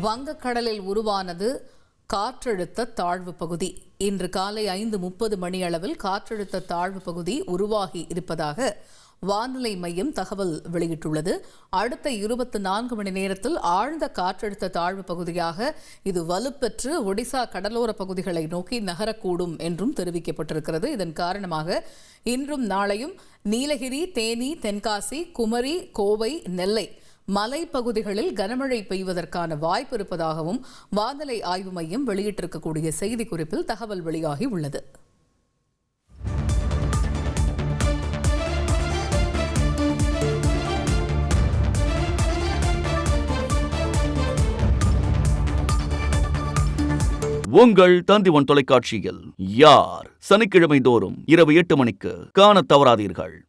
வங்கக்கடலில் உருவானது காற்றழுத்த தாழ்வு பகுதி. இன்று காலை 5:30 மணியளவில் காற்றழுத்த தாழ்வு பகுதி உருவாகி இருப்பதாக வானிலை மையம் தகவல் வெளியிட்டுள்ளது. அடுத்த 24 மணி நேரத்தில் ஆழ்ந்த காற்றழுத்த தாழ்வு பகுதியாக இது வலுப்பெற்று ஒடிசா கடலோர பகுதிகளை நோக்கி நகரக்கூடும் என்றும் தெரிவிக்கப்பட்டிருக்கிறது. இதன் காரணமாக இன்றும் நாளையும் நீலகிரி, தேனி, தென்காசி, குமரி, கோவை, நெல்லை மலைப்பகுதிகளில் கனமழை பெய்வதற்கான வாய்ப்பு இருப்பதாகவும் வானிலை ஆய்வு மையம் வெளியிட்டிருக்கக்கூடிய செய்திக்குறிப்பில் தகவல் வெளியாகி உள்ளது. உங்கள் தந்திவன் தொலைக்காட்சியில் யார் சனிக்கிழமை தோறும் இரவு 8 மணிக்கு காணத் தவறாதீர்கள்.